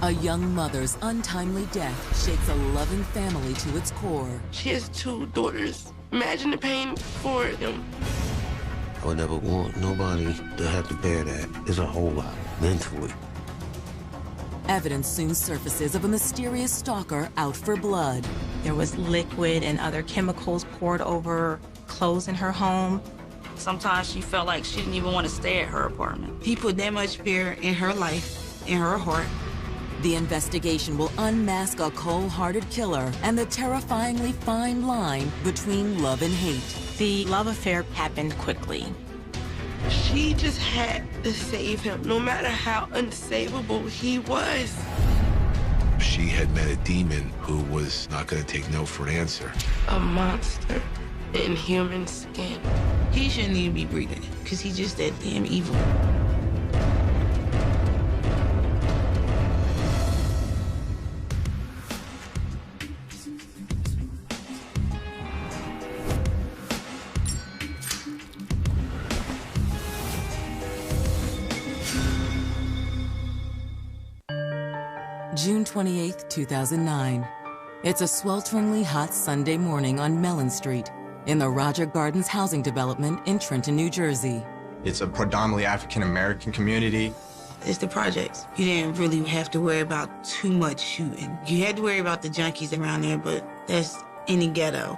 A young mother's untimely death shakes a loving family to its core. She has 2 daughters. Imagine the pain for them. I would never want nobody to have to bear that. It's a whole lot, mentally. Evidence soon surfaces of a mysterious stalker out for blood. There was liquid and other chemicals poured over clothes in her home. Sometimes she felt like she didn't even want to stay at her apartment. He put that much fear in her life, in her heart. The investigation will unmask a cold-hearted killer and the terrifyingly fine line between love and hate. The love affair happened quickly. She just had to save him, no matter how unsavable he was. She had met a demon who was not going to take no for an answer. A monster in human skin. He shouldn't even be breathing, because he's just that damn evil. June 28, 2009. It's a swelteringly hot Sunday morning on Mellon Street in the Roger Gardens housing development in Trenton, New Jersey. It's a predominantly African-American community. It's the projects. You didn't really have to worry about too much shooting. You had to worry about the junkies around there, but that's any ghetto.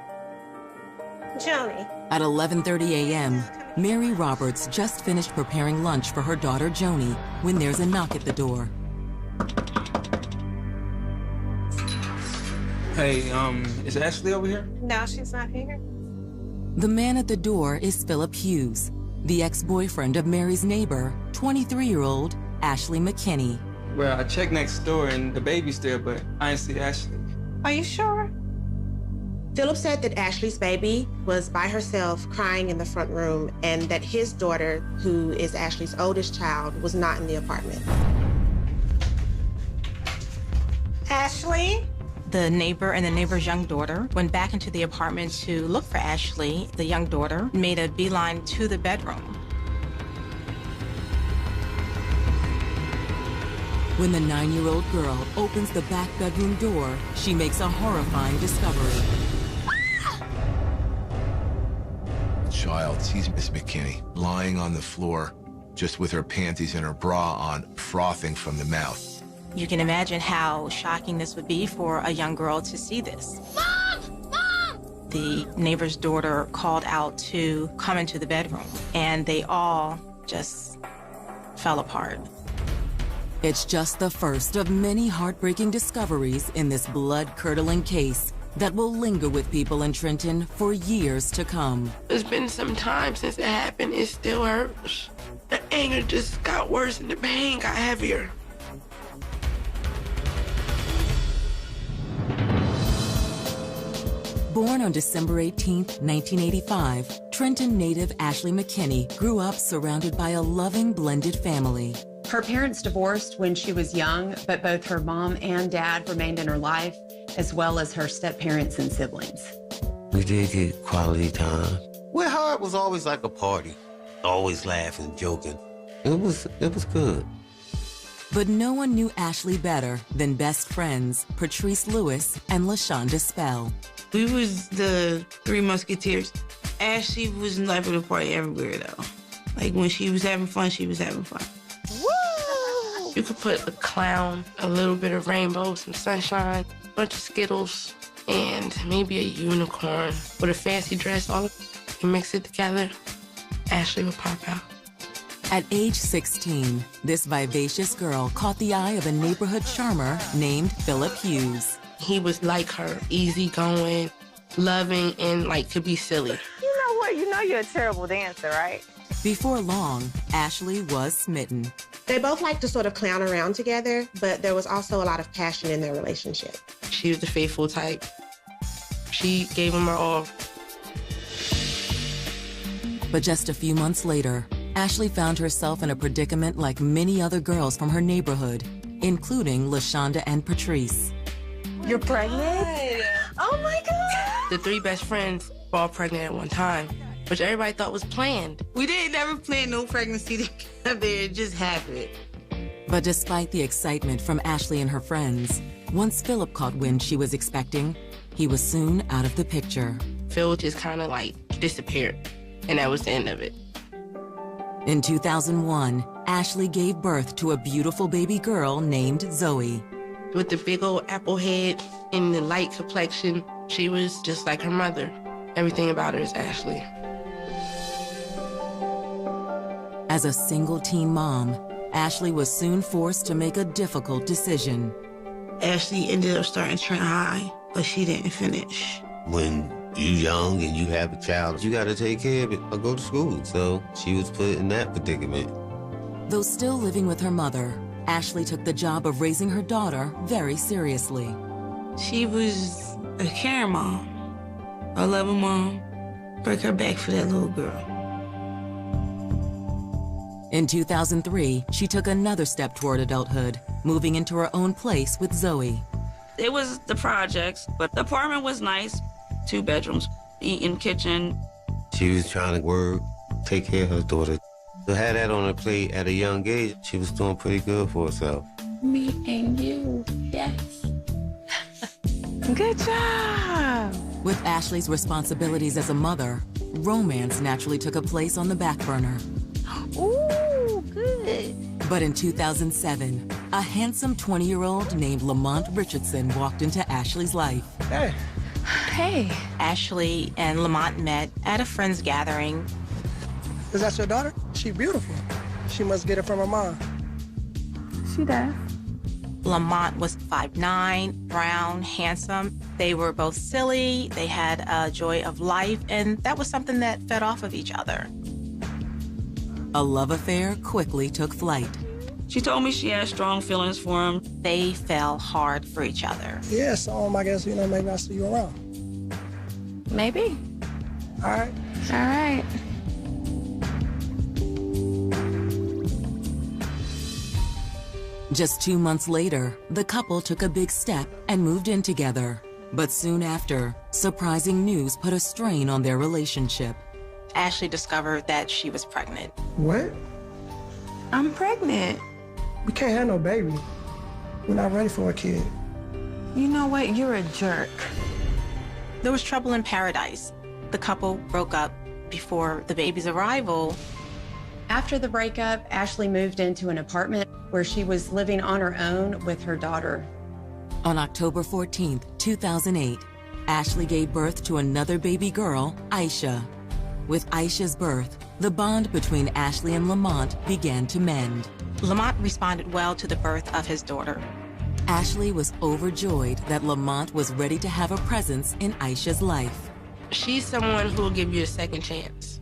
Joni. At 11:30 a.m., Mary Roberts just finished preparing lunch for her daughter Joni when there's a knock at the door. Hey, is Ashley over here? No, she's not here. The man at the door is Philip Hughes, the ex-boyfriend of Mary's neighbor, 23-year-old Ashley McKinney. Well, I checked next door and the baby's there, but I didn't see Ashley. Are you sure? Philip said that Ashley's baby was by herself crying in the front room and that his daughter, who is Ashley's oldest child, was not in the apartment. Ashley? The neighbor and the neighbor's young daughter went back into the apartment to look for Ashley. The young daughter made a beeline to the bedroom. When the 9-year-old girl opens the back bedroom door, she makes a horrifying discovery. The child sees Miss McKinney lying on the floor, just with her panties and her bra on, frothing from the mouth. You can imagine how shocking this would be for a young girl to see this. Mom! Mom! The neighbor's daughter called out to come into the bedroom, and they all just fell apart. It's just the first of many heartbreaking discoveries in this blood-curdling case that will linger with people in Trenton for years to come. It's been some time since it happened. It still hurts. The anger just got worse and the pain got heavier. Born on December 18, 1985, Trenton native Ashley McKinney grew up surrounded by a loving blended family. Her parents divorced when she was young, but both her mom and dad remained in her life, as well as her step-parents and siblings. We did get quality time. With her, it was always like a party. Always laughing, joking. It was good. But no one knew Ashley better than best friends Patrice Lewis and LaShonda Spell. We was the Three Musketeers. Ashley was life of the party everywhere, though. Like, when she was having fun, she was having fun. Woo! You could put a clown, a little bit of rainbow, some sunshine, a bunch of Skittles, and maybe a unicorn with a fancy dress. All of you mix it together, Ashley would pop out. At age 16, this vivacious girl caught the eye of a neighborhood charmer named Philip Hughes. He was like her, easygoing, loving, and like could be silly. You know what? You know you're a terrible dancer, right? Before long, Ashley was smitten. They both liked to sort of clown around together, but there was also a lot of passion in their relationship. She was the faithful type. She gave him her all. But just a few months later, Ashley found herself in a predicament like many other girls from her neighborhood, including LaShonda and Patrice. You're pregnant? Oh my God! The 3 best friends were all pregnant at one time, which everybody thought was planned. We didn't ever plan no pregnancy together. It just happened. But despite the excitement from Ashley and her friends, once Philip caught wind she was expecting, he was soon out of the picture. Phil just kind of like disappeared, and that was the end of it. In 2001, Ashley gave birth to a beautiful baby girl named Zoe. With the big old apple head and the light complexion, she was just like her mother. Everything about her is Ashley. As a single teen mom, Ashley was soon forced to make a difficult decision. Ashley ended up starting Trent High, but she didn't finish. When you're young and you have a child, you got to take care of it or go to school. So she was put in that predicament. Though still living with her mother, Ashley took the job of raising her daughter very seriously. She was a caring mom, a loving mom. Break her back for that little girl. In 2003, she took another step toward adulthood, moving into her own place with Zoe. It was the projects, but the apartment was nice. 2 bedrooms, eating, kitchen. She was trying to work, take care of her daughter. To have that on her plate at a young age, she was doing pretty good for herself. Me and you, yes. Good job. With Ashley's responsibilities as a mother, romance naturally took a place on the back burner. Ooh, good. But in 2007, a handsome 20-year-old named Lamont Richardson walked into Ashley's life. Hey. Hey. Ashley and Lamont met at a friend's gathering. Is that your daughter? She beautiful. She must get it from her mom. She does. Lamont was 5'9", brown, handsome. They were both silly. They had a joy of life, and that was something that fed off of each other. A love affair quickly took flight. She told me she had strong feelings for him. They fell hard for each other. Yeah, so I guess, maybe I'll see you around. Maybe. All right. All right. Just 2 months later, the couple took a big step and moved in together. But soon after, surprising news put a strain on their relationship. Ashley discovered that she was pregnant. What? I'm pregnant. We can't have no baby. We're not ready for a kid. You know what? You're a jerk. There was trouble in paradise. The couple broke up before the baby's arrival. After the breakup, Ashley moved into an apartment where she was living on her own with her daughter. On October 14th, 2008, Ashley gave birth to another baby girl, Aisha. With Aisha's birth, the bond between Ashley and Lamont began to mend. Lamont responded well to the birth of his daughter. Ashley was overjoyed that Lamont was ready to have a presence in Aisha's life. She's someone who will give you a second chance.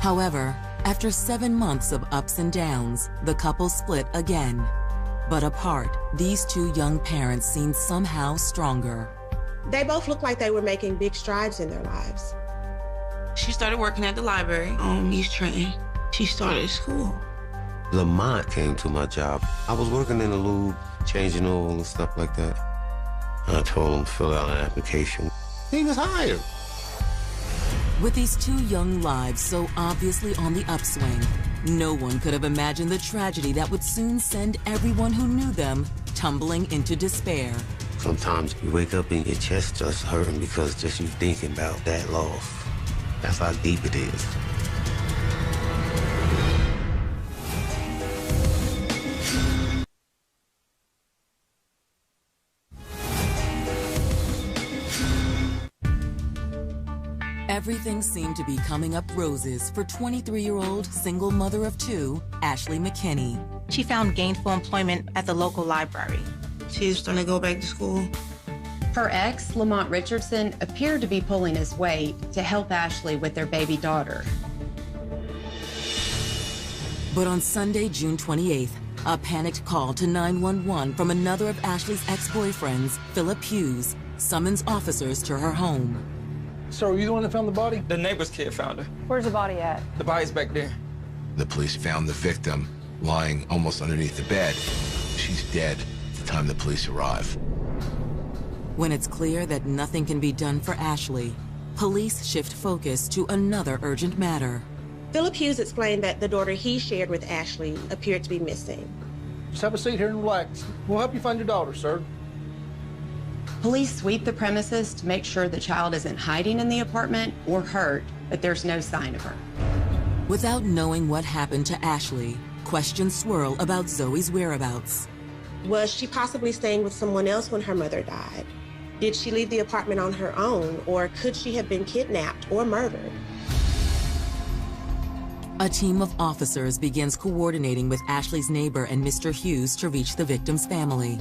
However, after 7 months of ups and downs, the couple split again. But apart, these 2 young parents seemed somehow stronger. They both looked like they were making big strides in their lives. She started working at the library on East Trenton. She started school. Lamont came to my job. I was working in the lube, changing oil and stuff like that. I told him to fill out an application. He was hired. With these 2 young lives so obviously on the upswing, no one could have imagined the tragedy that would soon send everyone who knew them tumbling into despair. Sometimes you wake up and your chest just hurting because just you thinking about that loss. That's how deep it is. Everything seemed to be coming up roses for 23-year-old single mother of 2, Ashley McKinney. She found gainful employment at the local library. She was starting to go back to school. Her ex, Lamont Richardson, appeared to be pulling his weight to help Ashley with their baby daughter. But on Sunday, June 28th, a panicked call to 911 from another of Ashley's ex-boyfriends, Philip Hughes, summons officers to her home. So are you the one that found the body? The neighbor's kid found her. Where's the body at? The body's back there. The police found the victim lying almost underneath the bed. She's dead at the time the police arrive. When it's clear that nothing can be done for Ashley, police shift focus to another urgent matter. Philip Hughes explained that the daughter he shared with Ashley appeared to be missing. Just have a seat here and relax. We'll help you find your daughter, sir. Police sweep the premises to make sure the child isn't hiding in the apartment or hurt, but there's no sign of her. Without knowing what happened to Ashley, questions swirl about Zoe's whereabouts. Was she possibly staying with someone else when her mother died? Did she leave the apartment on her own, or could she have been kidnapped or murdered? A team of officers begins coordinating with Ashley's neighbor and Mr. Hughes to reach the victim's family.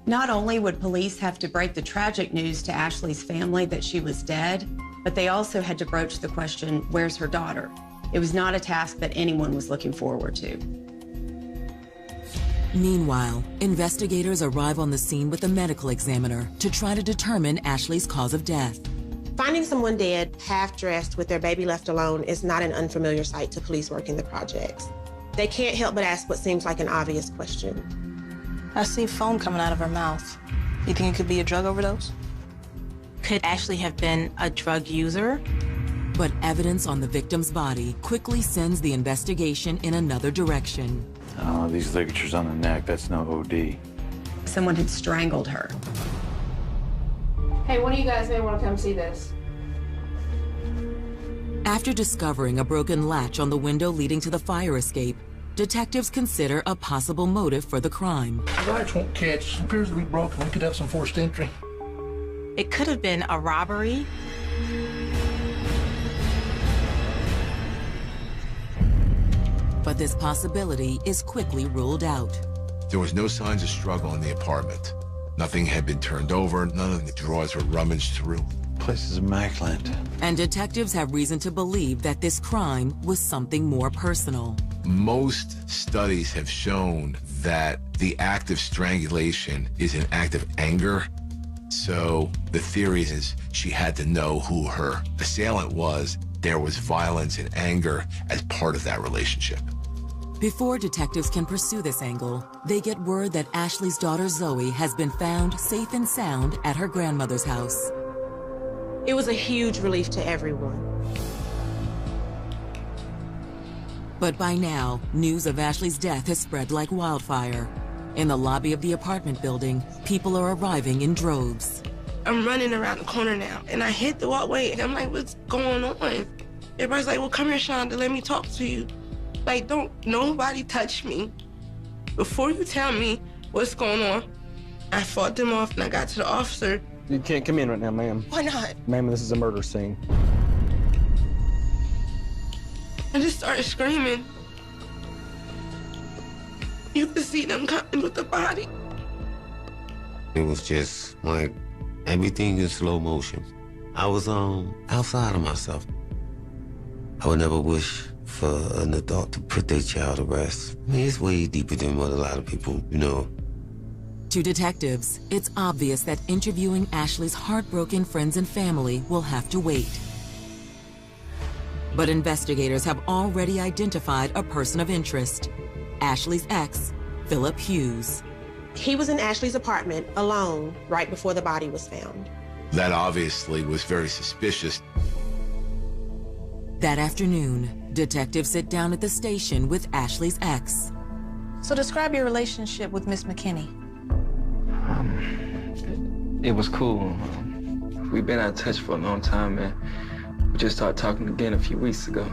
Not only would police have to break the tragic news to Ashley's family that she was dead, but they also had to broach the question, where's her daughter? It was not a task that anyone was looking forward to. Meanwhile, investigators arrive on the scene with a medical examiner to try to determine Ashley's cause of death. Finding someone dead, half-dressed, with their baby left alone is not an unfamiliar sight to police working the projects. They can't help but ask what seems like an obvious question. I see foam coming out of her mouth. You think it could be a drug overdose? Could Ashley have been a drug user? But evidence on the victim's body quickly sends the investigation in another direction. Oh, these ligatures on the neck, that's no OD. Someone had strangled her. Hey, one of you guys may want to come see this. After discovering a broken latch on the window leading to the fire escape, detectives consider a possible motive for the crime. The latch won't catch. It appears to be broken. We could have some forced entry. It could have been a robbery. But this possibility is quickly ruled out. There was no signs of struggle in the apartment. Nothing had been turned over. None of the drawers were rummaged through. Place is immaculate. And detectives have reason to believe that this crime was something more personal. Most studies have shown that the act of strangulation is an act of anger. So the theory is she had to know who her assailant was. There was violence and anger as part of that relationship. Before detectives can pursue this angle, they get word that Ashley's daughter Zoe has been found safe and sound at her grandmother's house. It was a huge relief to everyone. But by now, news of Ashley's death has spread like wildfire. In the lobby of the apartment building, people are arriving in droves. I'm running around the corner now, and I hit the walkway, and I'm like, what's going on? Everybody's like, well, come here, Shonda, let me talk to you. Like, don't nobody touch me. Before you tell me what's going on, I fought them off, and I got to the officer. You can't come in right now, ma'am. Why not? Ma'am, this is a murder scene. I just started screaming. You could see them coming with the body. It was just like everything in slow motion. I was outside of myself. I would never wish for an adult to put their child to rest. I mean, it's way deeper than what a lot of people, To detectives, it's obvious that interviewing Ashley's heartbroken friends and family will have to wait. But investigators have already identified a person of interest, Ashley's ex, Philip Hughes. He was in Ashley's apartment alone right before the body was found. That obviously was very suspicious. That afternoon, detectives sit down at the station with Ashley's ex. So describe your relationship with Miss McKinney. It was cool. We've been out of touch for a long time, and we just started talking again a few weeks ago.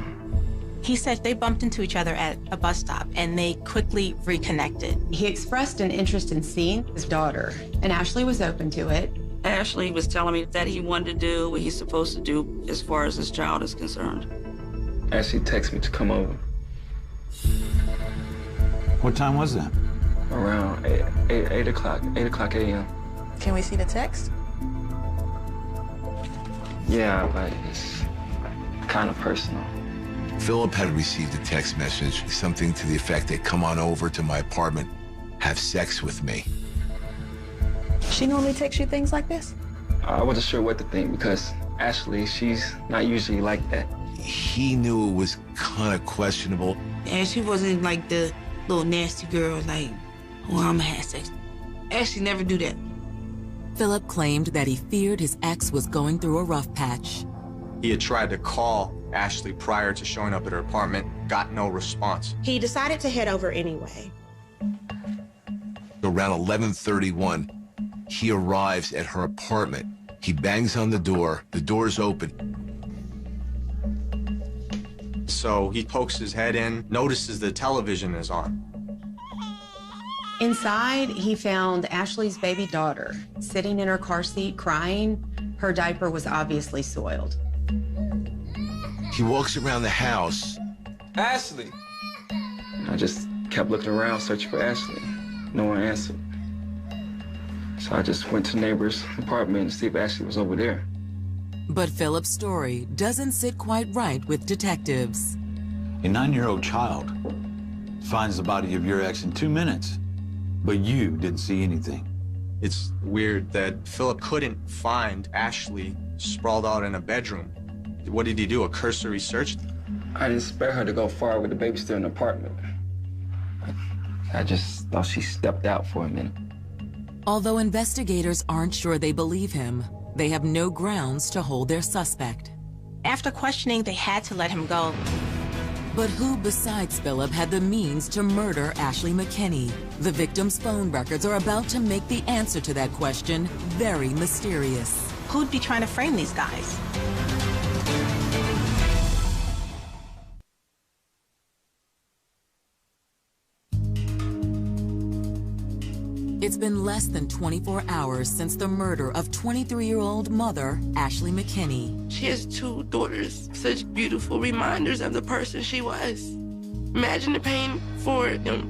He said they bumped into each other at a bus stop and they quickly reconnected. He expressed an interest in seeing his daughter, and Ashley was open to it. Ashley was telling me that he wanted to do what he's supposed to do as far as his child is concerned. Ashley texted me to come over. What time was that? Around 8 o'clock a.m. Can we see the text? Yeah, but it's kind of personal. Philip had received a text message, something to the effect that come on over to my apartment, have sex with me. She normally texts you things like this? I wasn't sure what to think because Ashley, she's not usually like that. He knew it was kind of questionable. And she wasn't like the little nasty girl, like, well, I'm gonna have sex. Ashley never do that. Philip claimed that he feared his ex was going through a rough patch. He had tried to call Ashley prior to showing up at her apartment, got no response. He decided to head over anyway. around 11:31, he arrives at her apartment. He bangs on the door's open. So he pokes his head in, notices the television is on. Inside, he found Ashley's baby daughter sitting in her car seat crying. Her diaper was obviously soiled. He walks around the house. Ashley! I just kept looking around, searching for Ashley. No one answered. So I just went to the neighbor's apartment to see if Ashley was over there. But Philip's story doesn't sit quite right with detectives. A 9-year-old child finds the body of your ex in 2 minutes, but you didn't see anything. It's weird that Philip couldn't find Ashley sprawled out in a bedroom. What did he do, a cursory search? I didn't expect her to go far with the baby still in the apartment. I just thought she stepped out for a minute. Although investigators aren't sure they believe him, they have no grounds to hold their suspect. After questioning, they had to let him go. But who besides Philip had the means to murder Ashley McKinney? The victim's phone records are about to make the answer to that question very mysterious. Who'd be trying to frame these guys? It's been less than 24 hours since the murder of 23-year-old mother, Ashley McKinney. She has 2 daughters, such beautiful reminders of the person she was. Imagine the pain for them.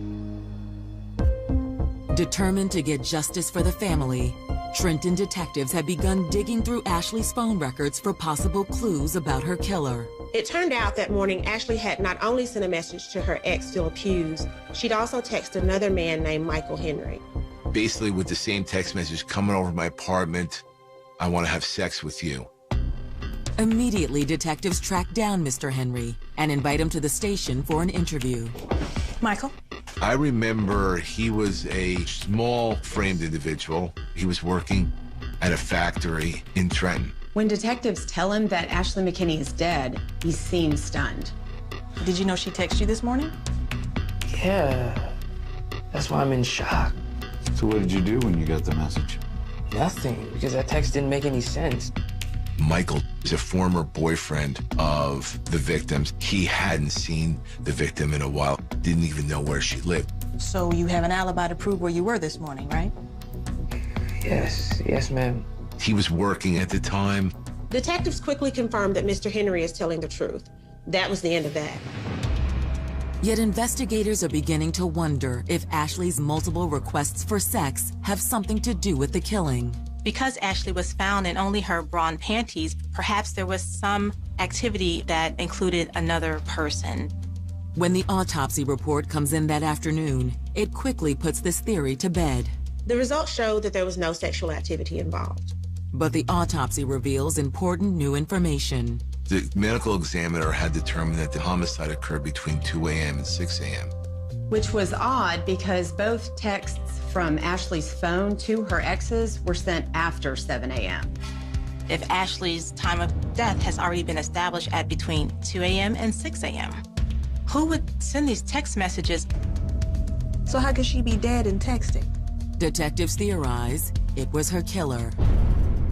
Determined to get justice for the family, Trenton detectives have begun digging through Ashley's phone records for possible clues about her killer. It turned out that morning Ashley had not only sent a message to her ex, Philip Hughes, she'd also texted another man named Michael Henry. Basically with the same text message, coming over to my apartment, I want to have sex with you. Immediately, detectives track down Mr. Henry and invite him to the station for an interview. Michael? I remember he was a small-framed individual. He was working at a factory in Trenton. When detectives tell him that Ashley McKinney is dead, he seems stunned. Did you know she texted you this morning? Yeah. That's why I'm in shock. So what did you do when you got the message? Nothing, because that text didn't make any sense. Michael is a former boyfriend of the victims. He hadn't seen the victim in a while, didn't even know where she lived. So you have an alibi to prove where you were this morning, right? Yes, ma'am. He was working at the time. Detectives quickly confirmed that Mr. Henry is telling the truth. That was the end of that. Yet investigators are beginning to wonder if Ashley's multiple requests for sex have something to do with the killing. Because Ashley was found in only her bra and panties, perhaps there was some activity that included another person. When the autopsy report comes in that afternoon, it quickly puts this theory to bed. The results showed that there was no sexual activity involved. But the autopsy reveals important new information. The medical examiner had determined that the homicide occurred between 2 a.m. and 6 a.m. Which was odd because both texts from Ashley's phone to her exes were sent after 7 a.m. If Ashley's time of death has already been established at between 2 a.m. and 6 a.m., who would send these text messages? So how could she be dead and texting? Detectives theorize it was her killer.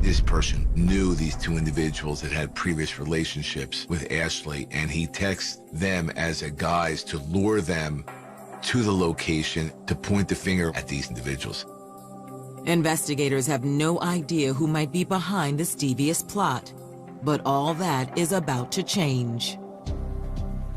This person knew these 2 individuals that had previous relationships with Ashley, and he texts them as a guise to lure them to the location to point the finger at these individuals. Investigators have no idea who might be behind this devious plot, but all that is about to change.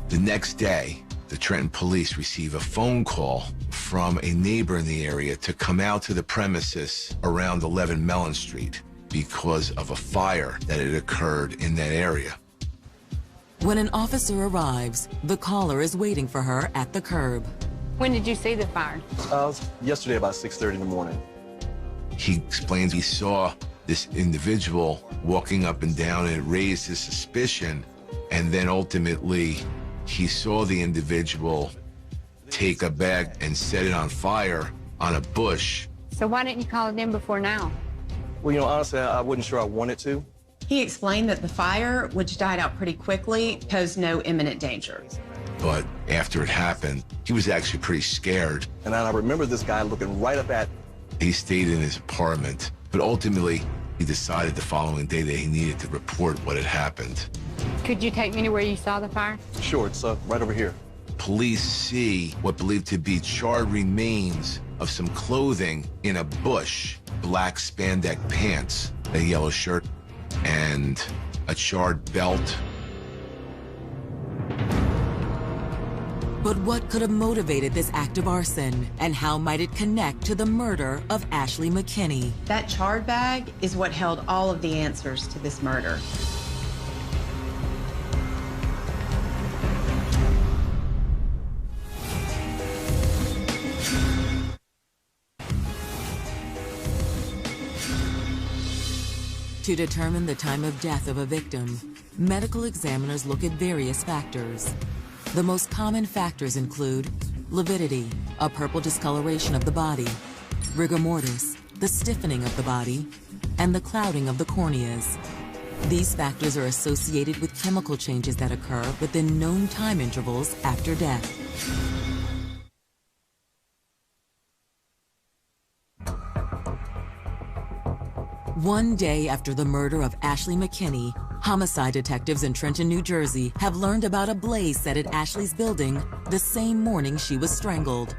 The next day, the Trenton police receive a phone call from a neighbor in the area to come out to the premises around 11 Mellon Street because of a fire that had occurred in that area. When an officer arrives, the caller is waiting for her at the curb. When did you see the fire? Yesterday about 6:30 in the morning. He explains he saw this individual walking up and down, and it raised his suspicion. And then ultimately, he saw the individual take a bag and set it on fire on a bush. So why didn't you call it in before now? Well, honestly, I wasn't sure I wanted to. He explained that the fire, which died out pretty quickly, posed no imminent danger. But after it happened, he was actually pretty scared. And I remember this guy looking right up at me. He stayed in his apartment, but ultimately, he decided the following day that he needed to report what had happened. Could you take me to where you saw the fire? Sure, it's right over here. Police see what believed to be charred remains of some clothing in a bush, black spandex pants, a yellow shirt, and a charred belt. But what could have motivated this act of arson, and how might it connect to the murder of Ashley McKinney? That charred bag is what held all of the answers to this murder. To determine the time of death of a victim, medical examiners look at various factors. The most common factors include lividity, a purple discoloration of the body, rigor mortis, the stiffening of the body, and the clouding of the corneas. These factors are associated with chemical changes that occur within known time intervals after death. One day after the murder of Ashley McKinney, homicide detectives in Trenton, New Jersey have learned about a blaze set at Ashley's building the same morning she was strangled.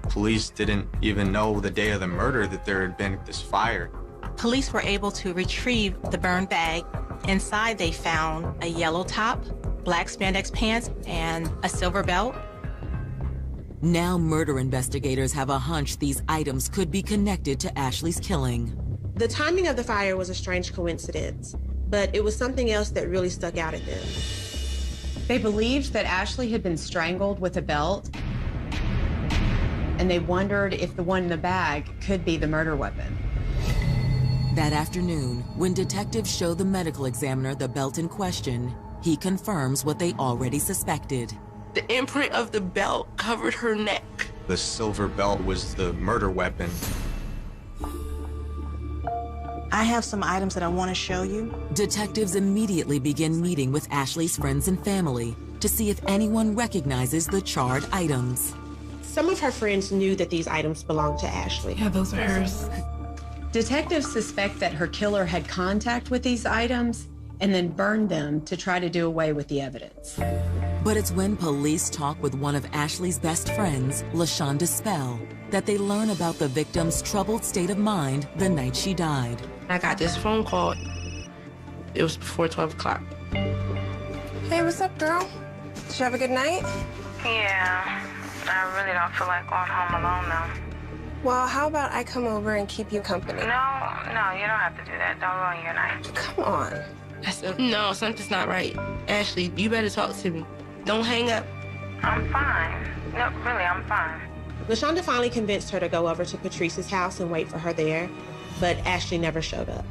Police didn't even know the day of the murder that there had been this fire. Police were able to retrieve the burned bag. Inside, they found a yellow top, black spandex pants, and a silver belt. Now murder investigators have a hunch these items could be connected to Ashley's killing. The timing of the fire was a strange coincidence, but it was something else that really stuck out at them. They believed that Ashley had been strangled with a belt, and they wondered if the one in the bag could be the murder weapon. That afternoon, when detectives show the medical examiner the belt in question, he confirms what they already suspected. The imprint of the belt covered her neck. The silver belt was the murder weapon. I have some items that I want to show you. Detectives immediately begin meeting with Ashley's friends and family to see if anyone recognizes the charred items. Some of her friends knew that these items belonged to Ashley. Yeah, those are hers. Detectives suspect that her killer had contact with these items and then burned them to try to do away with the evidence. But it's when police talk with one of Ashley's best friends, LaShonda Spell, that they learn about the victim's troubled state of mind the night she died. I got this phone call. It was before 12 o'clock. Hey, what's up, girl? Did you have a good night? Yeah, I really don't feel like going home alone now. Well, how about I come over and keep you company? No, you don't have to do that. Don't ruin your night. Come on. I said, no, something's not right. Ashley, you better talk to me. Don't hang up. I'm fine. No, really, I'm fine. LaShonda finally convinced her to go over to Patrice's house and wait for her there, but Ashley never showed up.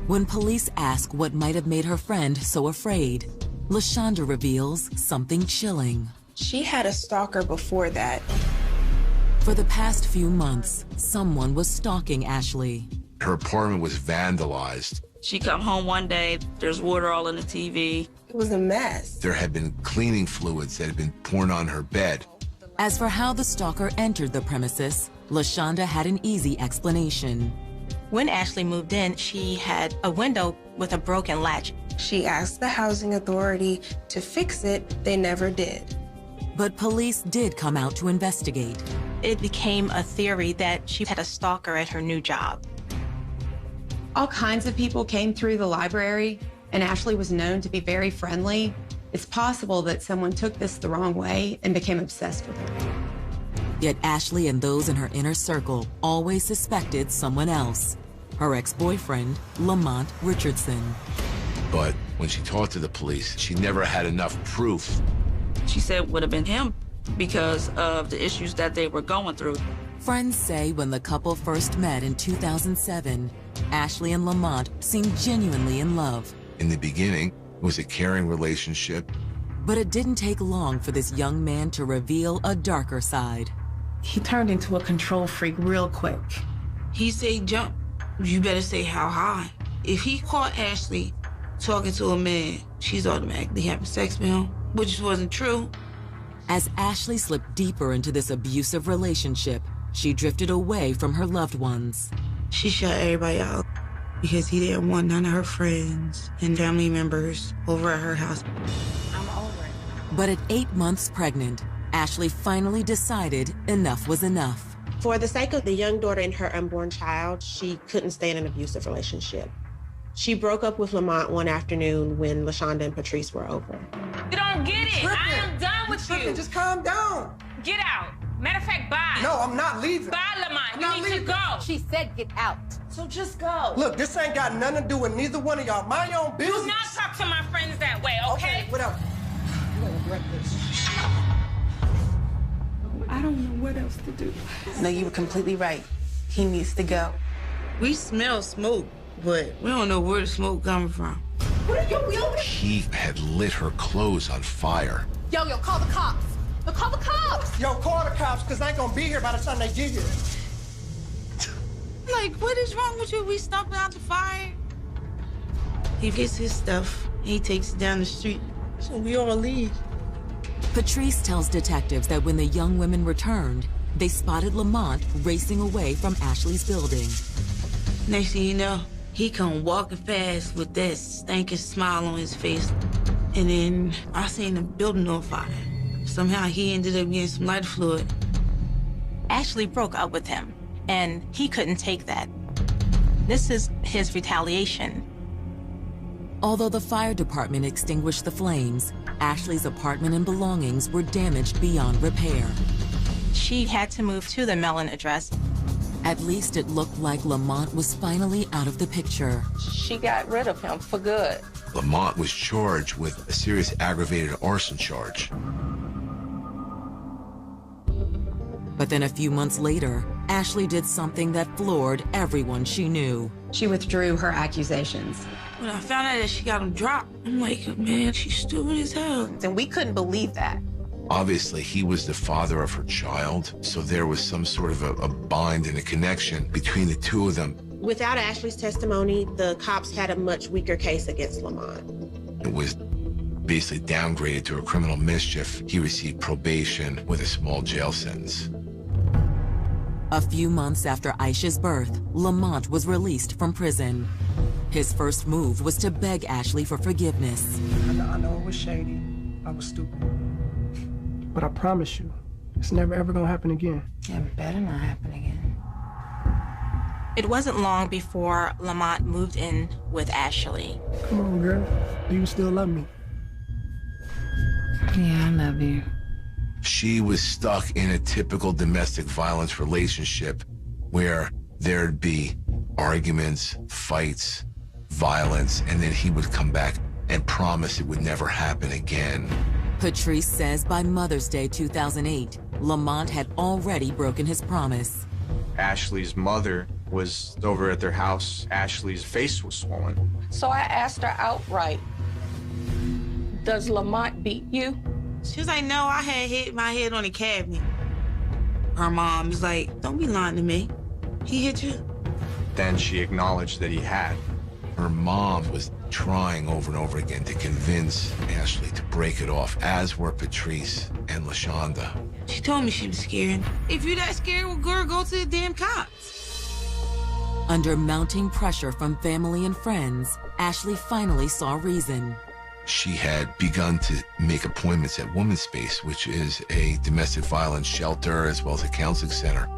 When police ask what might have made her friend so afraid, LaShonda reveals something chilling. She had a stalker before that. For the past few months, someone was stalking Ashley. Her apartment was vandalized. She come home one day, there's water all in the TV. It was a mess. There had been cleaning fluids that had been poured on her bed. As for how the stalker entered the premises, LaShonda had an easy explanation. When Ashley moved in, she had a window with a broken latch. She asked the housing authority to fix it. They never did. But police did come out to investigate. It became a theory that she had a stalker at her new job. All kinds of people came through the library, and Ashley was known to be very friendly. It's possible that someone took this the wrong way and became obsessed with her. Yet Ashley and those in her inner circle always suspected someone else, her ex-boyfriend, Lamont Richardson. But when she talked to the police, she never had enough proof. She said it would have been him because of the issues that they were going through. Friends say when the couple first met in 2007, Ashley and Lamont seemed genuinely in love. In the beginning, it was a caring relationship. But it didn't take long for this young man to reveal a darker side. He turned into a control freak real quick. He say jump, you better say how high. If he caught Ashley talking to a man, she's automatically having sex with him. which wasn't true. As Ashley slipped deeper into this abusive relationship, she drifted away from her loved ones. She shut everybody out because he didn't want none of her friends and family members over at her house. I'm over it. But at 8 months pregnant, Ashley finally decided enough was enough. For the sake of the young daughter and her unborn child, she couldn't stay in an abusive relationship. She broke up with Lamont one afternoon when LaShonda and Patrice were over. You don't get it. I am done with you. Just calm down. Get out. Matter of fact, bye. No, I'm not leaving. Bye, Lamont. You need to go. She said get out. So just go. Look, this ain't got nothing to do with neither one of y'all. Mind your own business. Do not talk to my friends that way, okay? Whatever. You're gonna regret this. I don't know what else to do. No, you were completely right. He needs to go. We smell smoke, but we don't know where the smoke coming from. He had lit her clothes on fire. Yo, call the cops. Yo, call the cops. Yo, call the cops, because they ain't gonna be here by the time they get here. Like, what is wrong with you? We stomping out the fire. He gets his stuff, and he takes it down the street, so we all leave. Patrice tells detectives that when the young women returned, they spotted Lamont racing away from Ashley's building. Next thing you know, he come walking past with that stinking smile on his face. And then I seen the building on fire. Somehow he ended up getting some lighter fluid. Ashley broke up with him, and he couldn't take that. This is his retaliation. Although the fire department extinguished the flames, Ashley's apartment and belongings were damaged beyond repair. She had to move to the Mellon address. At least it looked like Lamont was finally out of the picture. She got rid of him for good. Lamont was charged with a serious aggravated arson charge. But then a few months later, Ashley did something that floored everyone she knew. She withdrew her accusations. When I found out that she got him dropped, I'm like, man, she's stupid as hell. And we couldn't believe that. Obviously, he was the father of her child, so there was some sort of a bind and a connection between the two of them. Without Ashley's testimony, the cops had a much weaker case against Lamont. It was basically downgraded to a criminal mischief. He received probation with a small jail sentence. A few months after Aisha's birth, Lamont was released from prison. His first move was to beg Ashley for forgiveness. I know it was shady. I was stupid. But I promise you, it's never ever gonna happen again. It better not happen again. It wasn't long before Lamont moved in with Ashley. Come on, girl. Do you still love me? Yeah, I love you. She was stuck in a typical domestic violence relationship where there'd be arguments, fights, violence, and then he would come back and promise it would never happen again. Patrice says by Mother's Day 2008, Lamont had already broken his promise. Ashley's mother was over at their house. Ashley's face was swollen. So I asked her outright, does Lamont beat you? She was like, no, I had hit my head on the cabinet. Her mom was like, don't be lying to me. He hit you. Then she acknowledged that he had. Her mom was trying over and over again to convince Ashley to break it off, as were Patrice and LaShonda. She told me she was scared. If you're that scared, well, girl, go to the damn cops. Under mounting pressure from family and friends, Ashley finally saw reason. She had begun to make appointments at Women's Space, which is a domestic violence shelter as well as a counseling center.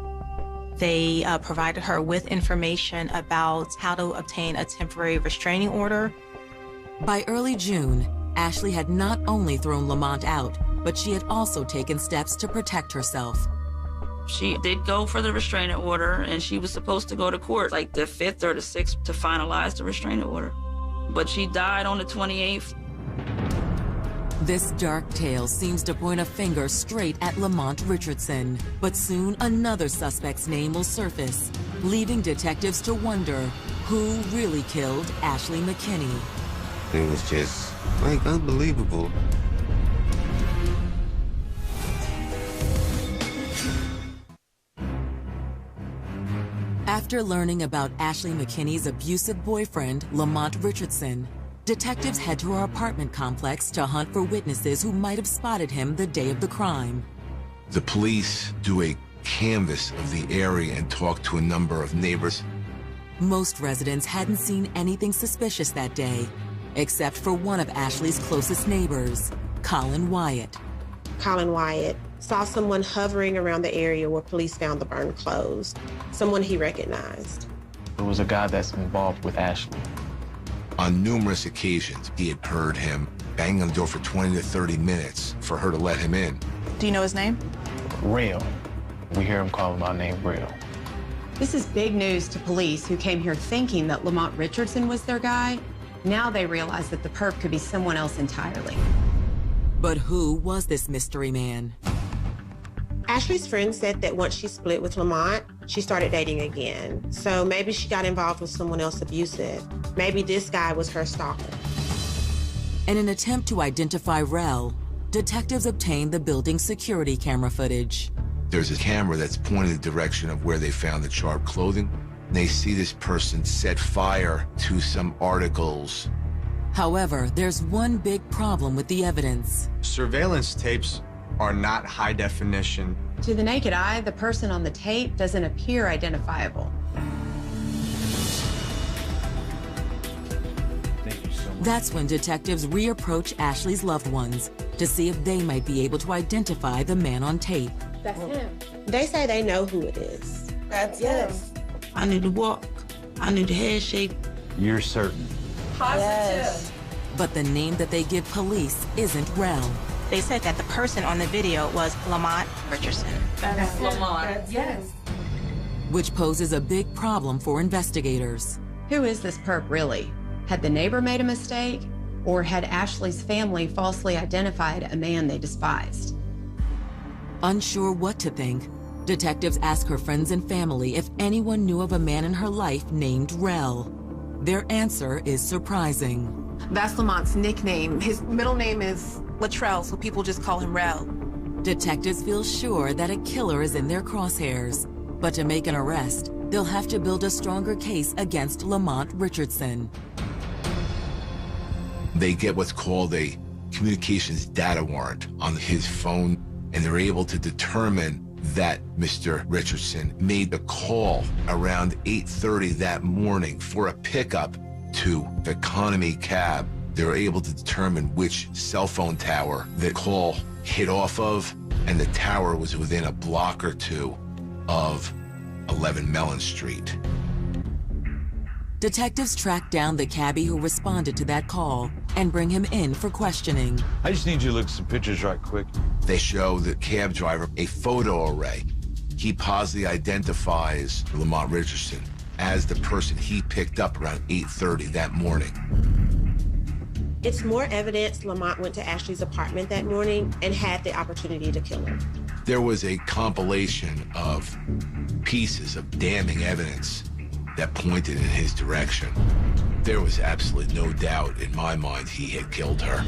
They provided her with information about how to obtain a temporary restraining order. By early June, Ashley had not only thrown Lamont out, but she had also taken steps to protect herself. She did go for the restraining order, and she was supposed to go to court like the 5th or the 6th to finalize the restraining order. But she died on the 28th. This dark tale seems to point a finger straight at Lamont Richardson, but soon another suspect's name will surface, leaving detectives to wonder who really killed Ashley McKinney. It was just, like, unbelievable. After learning about Ashley McKinney's abusive boyfriend, Lamont Richardson, detectives head to her apartment complex to hunt for witnesses who might have spotted him the day of the crime. The police do a canvass of the area and talk to a number of neighbors. Most residents hadn't seen anything suspicious that day, except for one of Ashley's closest neighbors, Colin Wyatt. Colin Wyatt saw someone hovering around the area where police found the burned clothes, someone he recognized. It was a guy that's involved with Ashley. On numerous occasions, he had heard him banging on the door for 20 to 30 minutes for her to let him in. Do you know his name? Real. We hear him call him by name Real. This is big news to police who came here thinking that Lamont Richardson was their guy. Now they realize that the perp could be someone else entirely. But who was this mystery man? Ashley's friend said that once she split with Lamont, she started dating again. So maybe she got involved with someone else abusive. Maybe this guy was her stalker. In an attempt to identify Rel, detectives obtained the building's security camera footage. There's a camera that's pointing the direction of where they found the charred clothing. They see this person set fire to some articles. However, there's one big problem with the evidence. Surveillance tapes are not high definition. To the naked eye, the person on the tape doesn't appear identifiable. That's when detectives reapproach Ashley's loved ones to see if they might be able to identify the man on tape. That's him. They say they know who it is. That's him. I knew the walk. I knew the head shape. You're certain? Positive. Yes. But the name that they give police isn't Rel. They said that the person on the video was Lamont Richardson. That's Lamont. Yes. Which poses a big problem for investigators. Who is this perp really? Had the neighbor made a mistake? Or had Ashley's family falsely identified a man they despised? Unsure what to think, detectives ask her friends and family if anyone knew of a man in her life named Rel. Their answer is surprising. That's Lamont's nickname. His middle name is Latrell, so people just call him Rel. Detectives feel sure that a killer is in their crosshairs, but to make an arrest, they'll have to build a stronger case against Lamont Richardson. They get what's called a communications data warrant on his phone, and they're able to determine that Mr. Richardson made a call around 8:30 that morning for a pickup to the economy cab. They're able to determine which cell phone tower the call hit off of, and the tower was within a block or two of 11 Mellon Street. Detectives track down the cabbie who responded to that call and bring him in for questioning. I just need you to look at some pictures right quick. They show the cab driver a photo array. He positively identifies Lamont Richardson as the person he picked up around 8:30 that morning. It's more evidence Lamont went to Ashley's apartment that morning and had the opportunity to kill her. There was a compilation of pieces of damning evidence that pointed in his direction. There was absolutely no doubt in my mind he had killed her.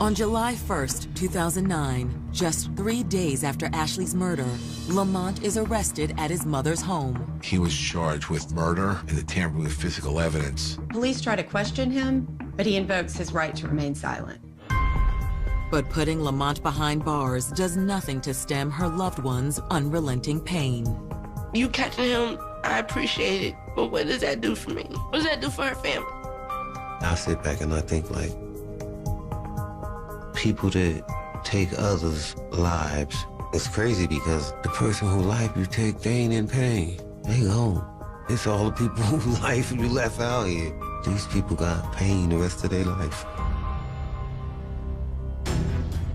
On July 1st, 2009, just 3 days after Ashley's murder, Lamont is arrested at his mother's home. He was charged with murder and the tampering with physical evidence. Police try to question him, but he invokes his right to remain silent. But putting Lamont behind bars does nothing to stem her loved one's unrelenting pain. You catching him, I appreciate it, but what does that do for me? What does that do for her family? I sit back and I think, like, people that take others' lives, it's crazy because the person whose life you take, they ain't in pain. They gone. It's all the people whose life you left out here. These people got pain the rest of their life.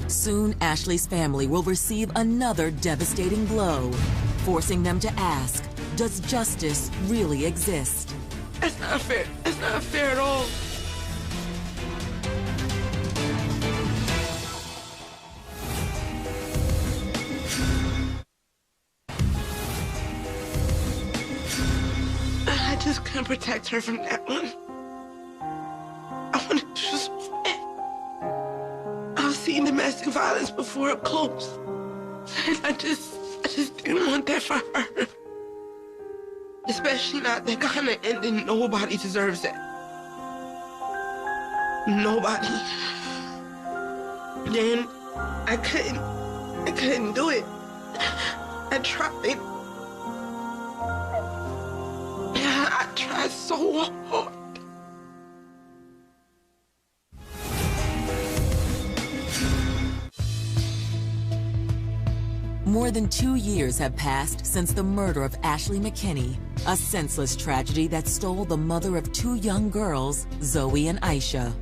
Soon, Ashley's family will receive another devastating blow, forcing them to ask, does justice really exist? That's not fair. That's not fair at all. I just couldn't protect her from that one. I wanted to just fit. I've seen domestic violence before up close. And I just didn't want that for her. Especially not that kind of ending. Nobody deserves that. Nobody. Then I couldn't do it. I tried. I tried so hard. More than 2 years have passed since the murder of Ashley McKinney, a senseless tragedy that stole the mother of 2 young girls, Zoe and Aisha.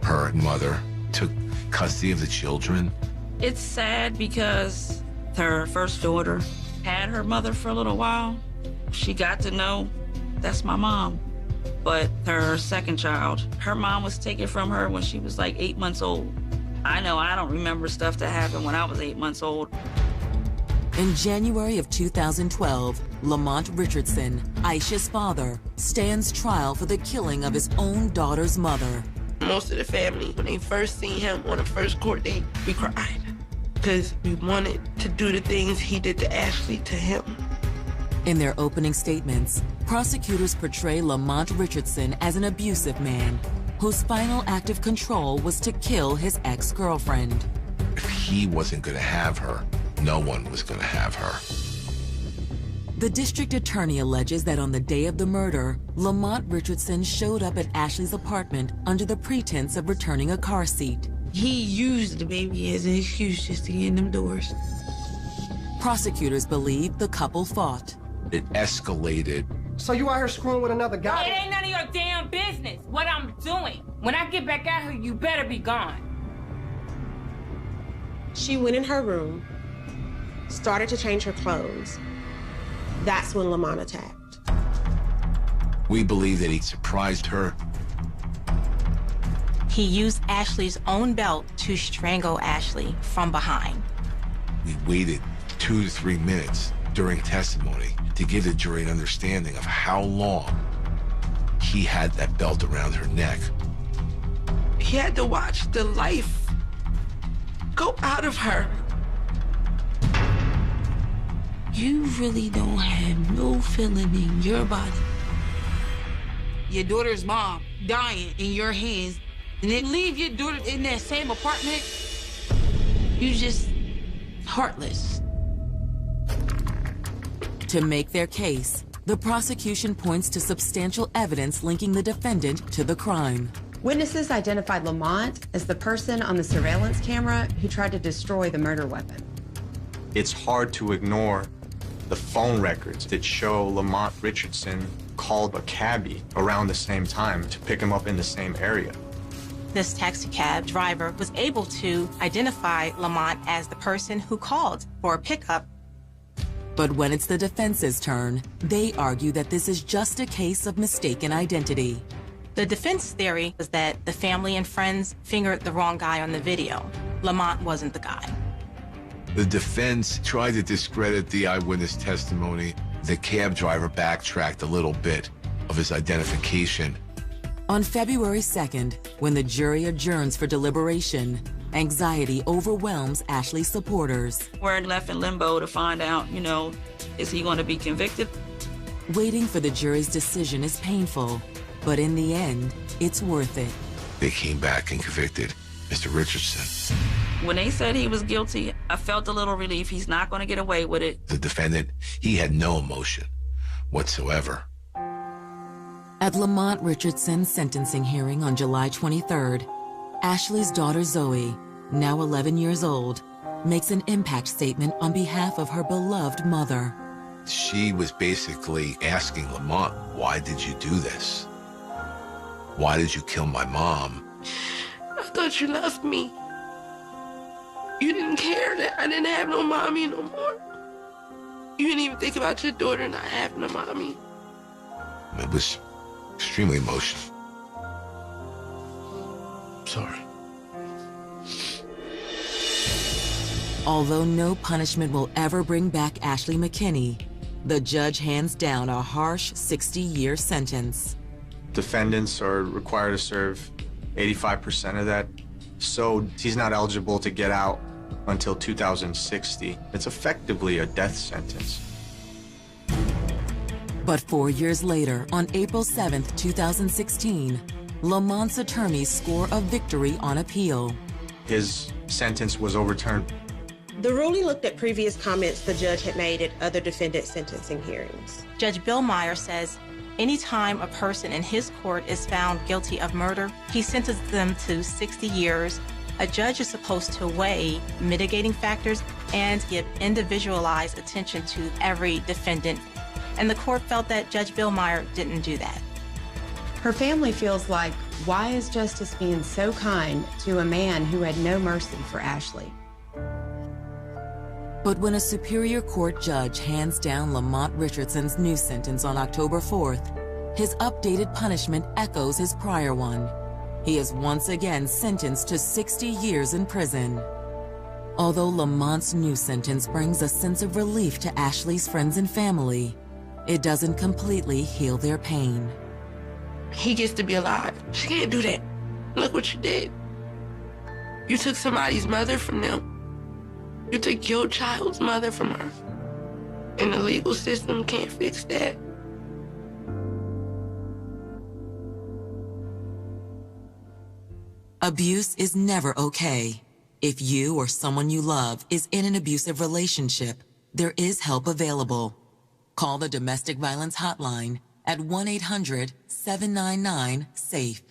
Her mother took custody of the children. It's sad because her first daughter had her mother for a little while. She got to know, that's my mom. But her second child, her mom was taken from her when she was like 8 months old. I know I don't remember stuff that happened when I was 8 months old. In January of 2012, Lamont Richardson, Aisha's father, stands trial for the killing of his own daughter's mother. Most of the family, when they first seen him on the first court date, we cried because we wanted to do the things he did to Ashley to him. In their opening statements, prosecutors portray Lamont Richardson as an abusive man whose final act of control was to kill his ex-girlfriend. If he wasn't going to have her, no one was going to have her. The district attorney alleges that on the day of the murder, Lamont Richardson showed up at Ashley's apartment under the pretense of returning a car seat. He used the baby as an excuse just to get in them doors. Prosecutors believe the couple fought. It escalated. So you out here screwing with another guy? It ain't none of your damn business what I'm doing. When I get back out here, you better be gone. She went in her room, started to change her clothes. That's when Lamont attacked. We believe that he surprised her. He used Ashley's own belt to strangle Ashley from behind. We waited 2 to 3 minutes during testimony to give the jury an understanding of how long he had that belt around her neck. He had to watch the life go out of her. You really don't have no feeling in your body. Your daughter's mom dying in your hands, and then leave your daughter in that same apartment? You just heartless. To make their case, the prosecution points to substantial evidence linking the defendant to the crime. Witnesses identified Lamont as the person on the surveillance camera who tried to destroy the murder weapon. It's hard to ignore the phone records that show Lamont Richardson called a cabbie around the same time to pick him up in the same area. This taxi cab driver was able to identify Lamont as the person who called for a pickup. But when it's the defense's turn, they argue that this is just a case of mistaken identity. The defense theory was that the family and friends fingered the wrong guy on the video. Lamont wasn't the guy. The defense tried to discredit the eyewitness testimony. The cab driver backtracked a little bit of his identification. On February 2nd, when the jury adjourns for deliberation, anxiety overwhelms Ashley's supporters. We're left in limbo to find out, is he going to be convicted? Waiting for the jury's decision is painful, but in the end, it's worth it. They came back and convicted Mr. Richardson. When they said he was guilty, I felt a little relief. He's not going to get away with it. The defendant, he had no emotion whatsoever. At Lamont Richardson's sentencing hearing on July 23rd, Ashley's daughter Zoe, now 11 years old, makes an impact statement on behalf of her beloved mother. She was basically asking Lamont, why did you do this? Why did you kill my mom? I thought you loved me. You didn't care that I didn't have no mommy no more. You didn't even think about your daughter not having a mommy. It was extremely emotional. Sorry. Although no punishment will ever bring back Ashley McKinney, the judge hands down a harsh 60-year sentence. Defendants are required to serve 85% of that, so he's not eligible to get out until 2060. It's effectively a death sentence. But 4 years later, on April 7th, 2016, Lamont's attorneys score a victory on appeal. His sentence was overturned. The ruling looked at previous comments the judge had made at other defendant sentencing hearings. Judge Bill Meyer says anytime a person in his court is found guilty of murder, he sentences them to 60 years. A judge is supposed to weigh mitigating factors and give individualized attention to every defendant. And the court felt that Judge Bill Meyer didn't do that. Her family feels like, why is justice being so kind to a man who had no mercy for Ashley? But when a Superior Court judge hands down Lamont Richardson's new sentence on October 4th, his updated punishment echoes his prior one. He is once again sentenced to 60 years in prison. Although Lamont's new sentence brings a sense of relief to Ashley's friends and family, it doesn't completely heal their pain. He gets to be alive. She can't do that. Look what you did. You took somebody's mother from them. You took your child's mother from her. And the legal system can't fix that. Abuse is never okay. If you or someone you love is in an abusive relationship, there is help available. Call the Domestic Violence Hotline at 1-800-799-SAFE.